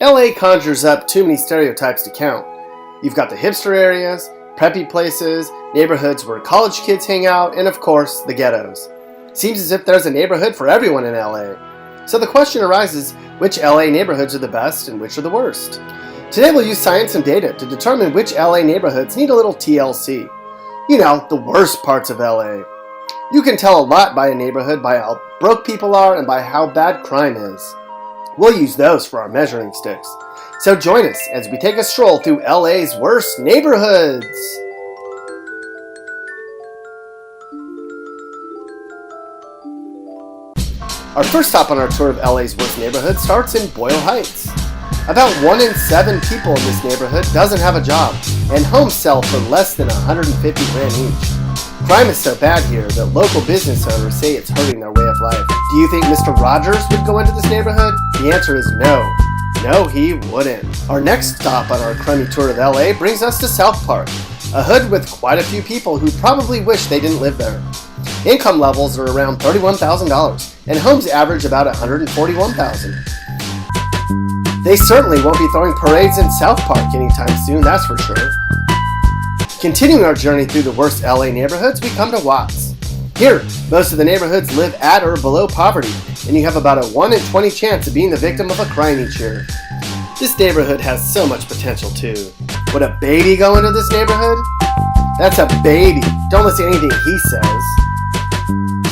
LA conjures up too many stereotypes to count. You've got the hipster areas, preppy places, neighborhoods where college kids hang out, and of course, the ghettos. Seems as if there's a neighborhood for everyone in LA. So the question arises, which LA neighborhoods are the best and which are the worst? Today we'll use science and data to determine which LA neighborhoods need a little TLC. You know, the worst parts of LA. You can tell a lot by a neighborhood by how broke people are and by how bad crime is. We'll use those for our measuring sticks. So join us as we take a stroll through LA's worst neighborhoods. Our first stop on our tour of LA's worst neighborhood starts in Boyle Heights. About 1 in 7 people in this neighborhood doesn't have a job, and homes sell for less than $150,000 each. Crime is so bad here that local business owners say it's hurting their way of life. Do you think Mr. Rogers would go into this neighborhood? The answer is no. No, he wouldn't. Our next stop on our crummy tour of LA brings us to South Park, a hood with quite a few people who probably wish they didn't live there. Income levels are around $31,000, and homes average about $141,000. They certainly won't be throwing parades in South Park anytime soon, that's for sure. Continuing our journey through the worst LA neighborhoods, we come to Watts. Here, most of the neighborhoods live at or below poverty, and you have about a 1 in 20 chance of being the victim of a crime each year. This neighborhood has so much potential too. Would a baby go into this neighborhood? That's a baby. Don't listen to anything he says.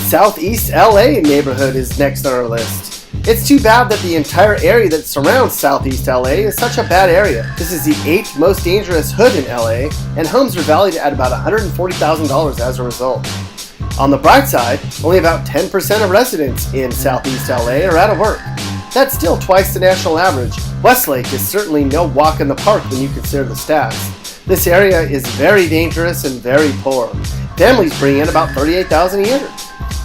Southeast LA neighborhood is next on our list. It's too bad that the entire area that surrounds Southeast LA is such a bad area. This is the 8th most dangerous hood in LA, and homes are valued at about $140,000 as a result. On the bright side, only about 10% of residents in Southeast LA are out of work. That's still twice the national average. Westlake is certainly no walk in the park when you consider the stats. This area is very dangerous and very poor. Families bring in about $38,000 a year.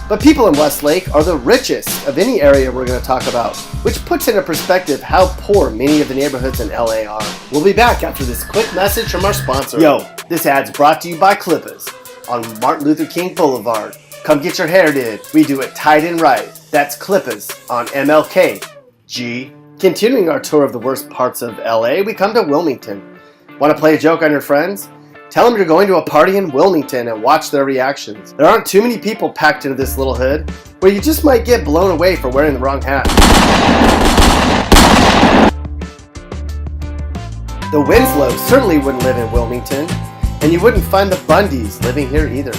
But people in Westlake are the richest of any area we're going to talk about, which puts into perspective how poor many of the neighborhoods in LA are. We'll be back after this quick message from our sponsor. Yo, this ad's brought to you by Clippers on Martin Luther King Boulevard. Come get your hair did. We do it tight and right. That's Clippers on MLK. G. Continuing our tour of the worst parts of LA, we come to Wilmington. Want to play a joke on your friends? Tell them you're going to a party in Wilmington and watch their reactions. There aren't too many people packed into this little hood, where you just might get blown away for wearing the wrong hat. The Winslows certainly wouldn't live in Wilmington, and you wouldn't find the Bundys living here either.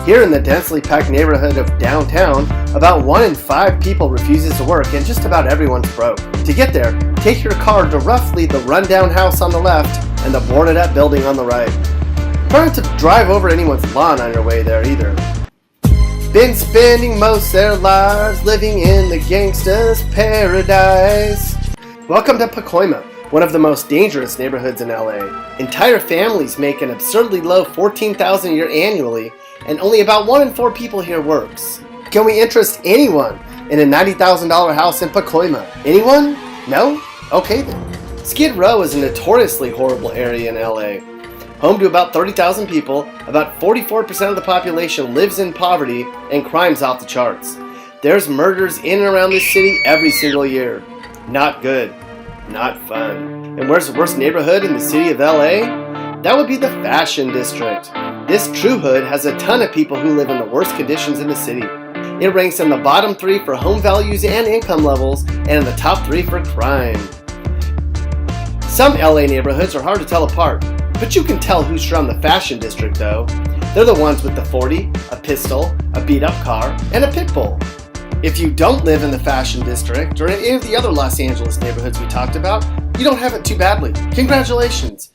Here in the densely packed neighborhood of downtown, about 1 in 5 people refuses to work and just about everyone's broke. To get there, take your car to roughly the rundown house on the left and the boarded up building on the right. Try not to drive over anyone's lawn on your way there either. Been spending most their lives living in the gangsta's paradise. Welcome to Pacoima, one of the most dangerous neighborhoods in LA. Entire families make an absurdly low $14,000 a year annually, and only about 1 in 4 people here works. Can we interest anyone in a $90,000 house in Pacoima? Anyone? No? Okay then. Skid Row is a notoriously horrible area in LA. Home to about 30,000 people, about 44% of the population lives in poverty, and crime's off the charts. There's murders in and around this city every single year. Not good. Not fun. And where's the worst neighborhood in the city of LA? That would be the Fashion District. This true hood has a ton of people who live in the worst conditions in the city. It ranks in the bottom 3 for home values and income levels, and in the top 3 for crime. Some LA neighborhoods are hard to tell apart, but you can tell who's from the Fashion District though. They're the ones with the 40, a pistol, a beat-up car, and a pit bull. If you don't live in the Fashion District or any of the other Los Angeles neighborhoods we talked about, you don't have it too badly. Congratulations!